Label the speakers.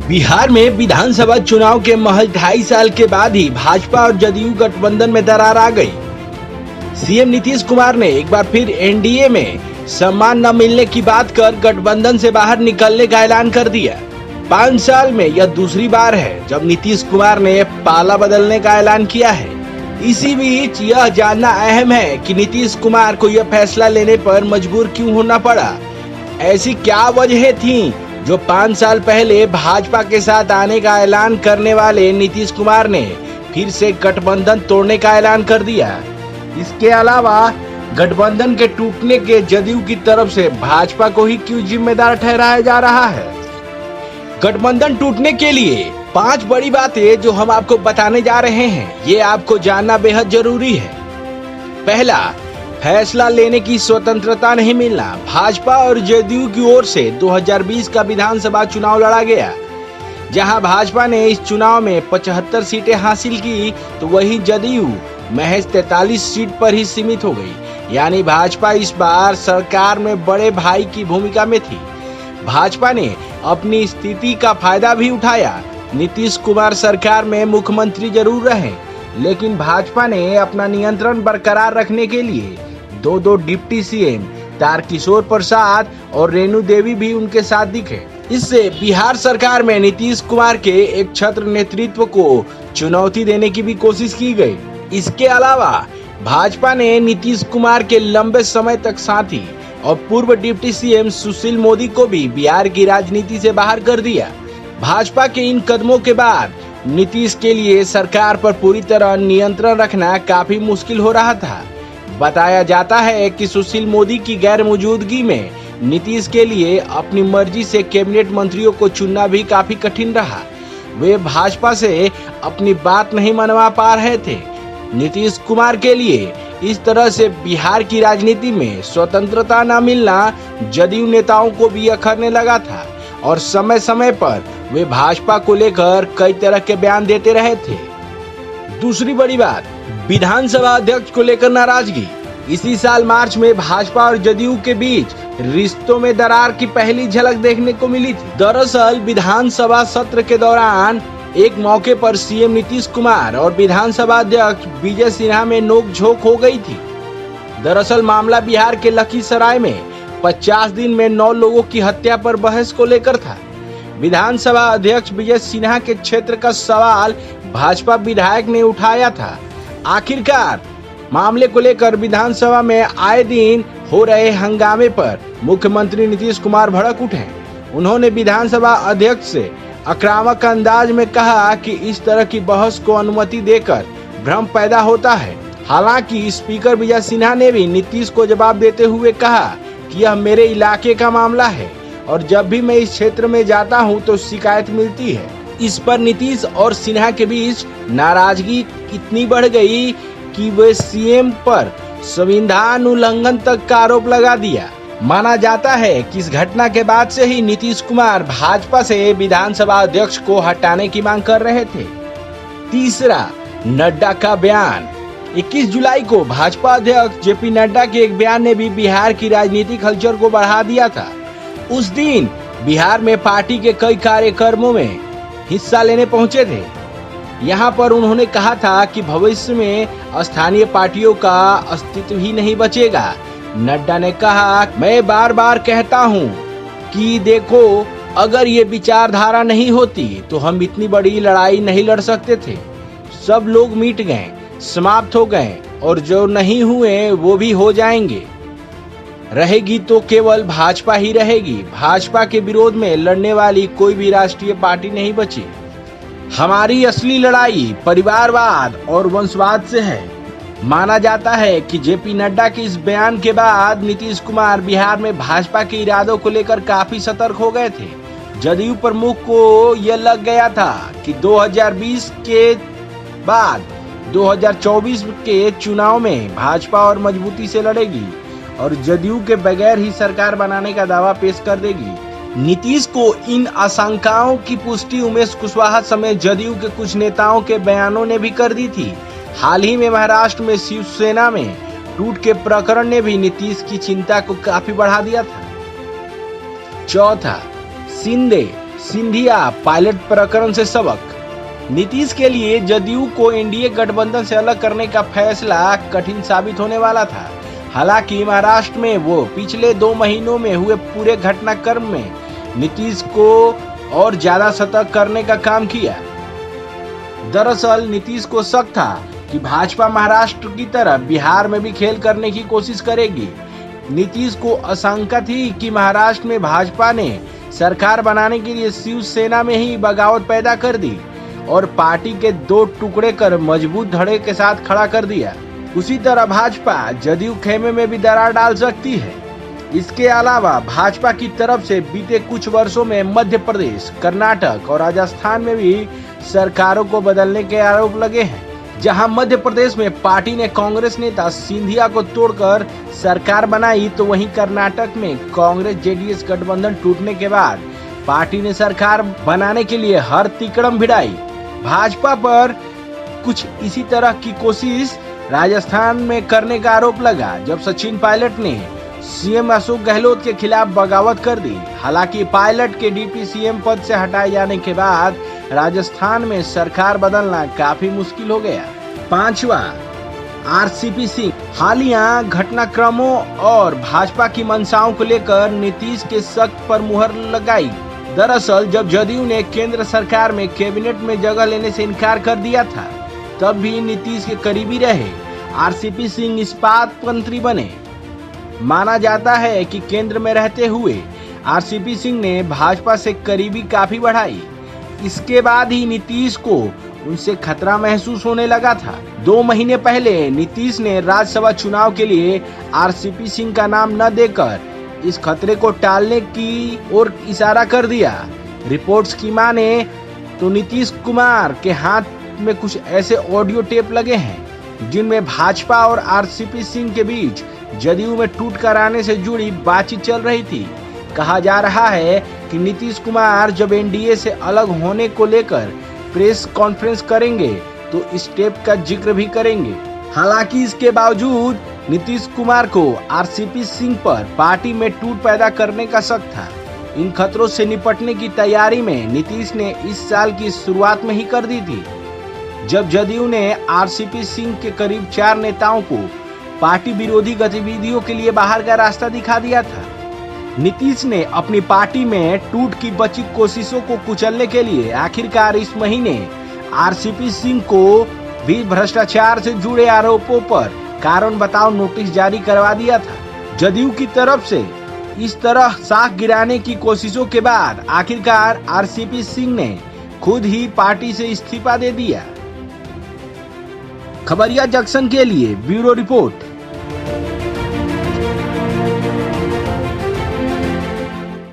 Speaker 1: बिहार में विधानसभा चुनाव के महज 2.5 साल के बाद ही भाजपा और जदयू गठबंधन में दरार आ गई। सीएम नीतीश कुमार ने एक बार फिर एनडीए में सम्मान न मिलने की बात कर गठबंधन से बाहर निकलने का ऐलान कर दिया। 5 साल में यह दूसरी बार है जब नीतीश कुमार ने पाला बदलने का ऐलान किया है। इसी बीच यह जानना अहम है कि नीतीश कुमार को यह फैसला लेने पर मजबूर क्यों होना पड़ा। ऐसी क्या वजह थी जो 5 साल पहले भाजपा के साथ आने का ऐलान करने वाले नीतीश कुमार ने फिर से गठबंधन तोड़ने का ऐलान कर दिया। इसके अलावा गठबंधन के टूटने के जदयू की तरफ से भाजपा को ही क्यों जिम्मेदार ठहराया जा रहा है। गठबंधन टूटने के लिए 5 बड़ी बातें जो हम आपको बताने जा रहे हैं, ये आपको जानना बेहद जरूरी है। पहला, फैसला लेने की स्वतंत्रता नहीं मिलना। भाजपा और जदयू की ओर से 2020 का विधानसभा चुनाव लड़ा गया, जहां भाजपा ने इस चुनाव में 75 सीटें हासिल की तो वहीं जदयू महज 43 सीट पर ही सीमित हो गई। यानी भाजपा इस बार सरकार में बड़े भाई की भूमिका में थी। भाजपा ने अपनी स्थिति का फायदा भी उठाया। नीतीश कुमार सरकार में मुख्यमंत्री जरूर रहे, लेकिन भाजपा ने अपना नियंत्रण बरकरार रखने के लिए दो डिप्टी सीएम तारकिशोर प्रसाद और रेणु देवी भी उनके साथ दिखे। इससे बिहार सरकार में नीतीश कुमार के एक छत्र नेतृत्व को चुनौती देने की भी कोशिश की गई। इसके अलावा भाजपा ने नीतीश कुमार के लंबे समय तक साथी और पूर्व डिप्टी सीएम सुशील मोदी को भी बिहार की राजनीति से बाहर कर दिया। भाजपा के इन कदमों के बाद नीतीश के लिए सरकार पर पूरी तरह नियंत्रण रखना काफी मुश्किल हो रहा था। बताया जाता है कि सुशील मोदी की गैर मौजूदगी में नीतीश के लिए अपनी मर्जी से कैबिनेट मंत्रियों को चुनना भी काफी कठिन रहा। वे भाजपा से अपनी बात नहीं मनवा पा रहे थे। नीतीश कुमार के लिए इस तरह से बिहार की राजनीति में स्वतंत्रता न मिलना जदयू नेताओं को भी अखरने लगा था और समय समय पर वे भाजपा को लेकर कई तरह के बयान देते रहे थे। दूसरी बड़ी बात, विधानसभा अध्यक्ष को लेकर नाराजगी। इसी साल मार्च में भाजपा और जदयू के बीच रिश्तों में दरार की पहली झलक देखने को मिली थी। दरअसल विधानसभा सत्र के दौरान एक मौके पर सीएम नीतीश कुमार और विधानसभा अध्यक्ष विजय सिन्हा में नोकझोंक हो गई थी। दरअसल मामला बिहार के लखीसराय में 50 दिन में 9 लोगों की हत्या पर बहस को लेकर था। विधानसभा अध्यक्ष विजय सिन्हा के क्षेत्र का सवाल भाजपा विधायक ने उठाया था। आखिरकार मामले को लेकर विधानसभा में आए दिन हो रहे हंगामे पर मुख्यमंत्री नीतीश कुमार भड़क उठे। उन्होंने विधानसभा अध्यक्ष से आक्रामक अंदाज में कहा कि इस तरह की बहस को अनुमति देकर भ्रम पैदा होता है। हालांकि स्पीकर विजय सिन्हा ने भी नीतीश को जवाब देते हुए कहा कि यह मेरे इलाके का मामला है और जब भी मैं इस क्षेत्र में जाता हूं तो शिकायत मिलती है। इस पर नीतीश और सिन्हा के बीच नाराजगी इतनी बढ़ गई कि वे सीएम पर संविधान उल्लंघन तक का आरोप लगा दिया। माना जाता है कि इस घटना के बाद से ही नीतीश कुमार भाजपा से विधानसभा अध्यक्ष को हटाने की मांग कर रहे थे। तीसरा, नड्डा का बयान। 21 जुलाई को भाजपा अध्यक्ष जेपी नड्डा के एक बयान ने भी बिहार की राजनीतिक हलचल को बढ़ा दिया था। उस दिन बिहार में पार्टी के कई कार्यक्रमों में हिस्सा लेने पहुंचे थे। यहां पर उन्होंने कहा था कि भविष्य में स्थानीय पार्टियों का अस्तित्व ही नहीं बचेगा। नड्डा ने कहा, मैं बार बार कहता हूं कि देखो, अगर ये विचारधारा नहीं होती तो हम इतनी बड़ी लड़ाई नहीं लड़ सकते थे। सब लोग मिट गए, समाप्त हो गए और जो नहीं हुए वो भी हो जाएंगे। रहेगी तो केवल भाजपा ही रहेगी। भाजपा के विरोध में लड़ने वाली कोई भी राष्ट्रीय पार्टी नहीं बची। हमारी असली लड़ाई परिवारवाद और वंशवाद से है। माना जाता है कि जेपी नड्डा के इस बयान के बाद नीतीश कुमार बिहार में भाजपा के इरादों को लेकर काफी सतर्क हो गए थे। जदयू प्रमुख को यह लग गया था कि 2020 के बाद 2024 के चुनाव में भाजपा और मजबूती से लड़ेगी और जदयू के बगैर ही सरकार बनाने का दावा पेश कर देगी। नीतीश को इन आशंकाओं की पुष्टि उमेश कुशवाहा समेत जदयू के कुछ नेताओं के बयानों ने भी कर दी थी। हाल ही में महाराष्ट्र में शिवसेना में टूट के प्रकरण ने भी नीतीश की चिंता को काफी बढ़ा दिया था। चौथा, शिंदे सिंधिया पायलट प्रकरण से सबक। नीतीश के लिए जदयू को एनडीए गठबंधन से अलग करने का फैसला कठिन साबित होने वाला था। हालांकि महाराष्ट्र में वो पिछले 2 महीनों में हुए पूरे घटनाक्रम में नीतीश को और ज्यादा सतर्क करने का काम किया। दरअसल नीतीश को शक था कि भाजपा महाराष्ट्र की तरह बिहार में भी खेल करने की कोशिश करेगी। नीतीश को आशंका थी कि महाराष्ट्र में भाजपा ने सरकार बनाने के लिए शिवसेना में ही बगावत पैदा कर दी और पार्टी के 2 टुकड़े कर मजबूत धड़े के साथ खड़ा कर दिया। उसी तरह भाजपा जदयू खेमे में भी दरार डाल सकती है। इसके अलावा भाजपा की तरफ से बीते कुछ वर्षों में मध्य प्रदेश, कर्नाटक और राजस्थान में भी सरकारों को बदलने के आरोप लगे हैं। जहां मध्य प्रदेश में पार्टी ने कांग्रेस नेता सिंधिया को तोड़कर सरकार बनाई, तो वहीं कर्नाटक में कांग्रेस जेडीएस गठबंधन टूटने के बाद पार्टी ने सरकार बनाने के लिए हर तिकड़म भिड़ाई। भाजपा पर कुछ इसी तरह की कोशिश राजस्थान में करने का आरोप लगा, जब सचिन पायलट ने सीएम अशोक गहलोत के खिलाफ बगावत कर दी। हालांकि पायलट के डिप्टी सीएम पद से हटाए जाने के बाद राजस्थान में सरकार बदलना काफी मुश्किल हो गया। 5वां, आरसीपी सिंह। हालिया घटनाक्रमों और भाजपा की मंशाओं को लेकर नीतीश के शक पर मुहर लगाई। दरअसल जब जदयू ने केंद्र सरकार में कैबिनेट में जगह लेने से इनकार कर दिया था, तब भी नीतीश के करीबी रहे आरसीपी सिंह इस्पात मंत्री बने। माना जाता है कि केंद्र में रहते हुए आरसीपी सिंह ने भाजपा से करीबी काफी बढ़ाई। इसके बाद ही नीतीश को उनसे खतरा महसूस होने लगा था। 2 महीने पहले नीतीश ने राज्यसभा चुनाव के लिए आरसीपी सिंह का नाम न देकर इस खतरे को टालने की ओर इशारा कर दिया। रिपोर्ट्स की माने तो नीतीश कुमार के हाथ में कुछ ऐसे ऑडियो टेप लगे हैं जिनमें भाजपा और आरसीपी सिंह के बीच जदयू में टूट कर आने से जुड़ी बातचीत चल रही थी। कहा जा रहा है कि नीतीश कुमार जब एनडीए से अलग होने को लेकर प्रेस कॉन्फ्रेंस करेंगे तो इस टेप का जिक्र भी करेंगे। हालांकि इसके बावजूद नीतीश कुमार को आरसीपी सिंह पर पार्टी में टूट पैदा करने का शक था। इन खतरों से निपटने की तैयारी में नीतीश ने इस साल की शुरुआत में ही कर दी थी, जब जदयू ने आरसीपी सिंह के करीब 4 नेताओं को पार्टी विरोधी गतिविधियों के लिए बाहर का रास्ता दिखा दिया था। नीतीश ने अपनी पार्टी में टूट की बची कोशिशों को कुचलने के लिए आखिरकार इस महीने आरसीपी सिंह को भी भ्रष्टाचार से जुड़े आरोपों पर कारण बताओ नोटिस जारी करवा दिया था। जदयू की तरफ से इस तरह साख गिराने की कोशिशों के बाद आखिरकार आरसीपी सिंह ने खुद ही पार्टी से इस्तीफा दे दिया। खबरिया जंक्शन के लिए ब्यूरो रिपोर्ट।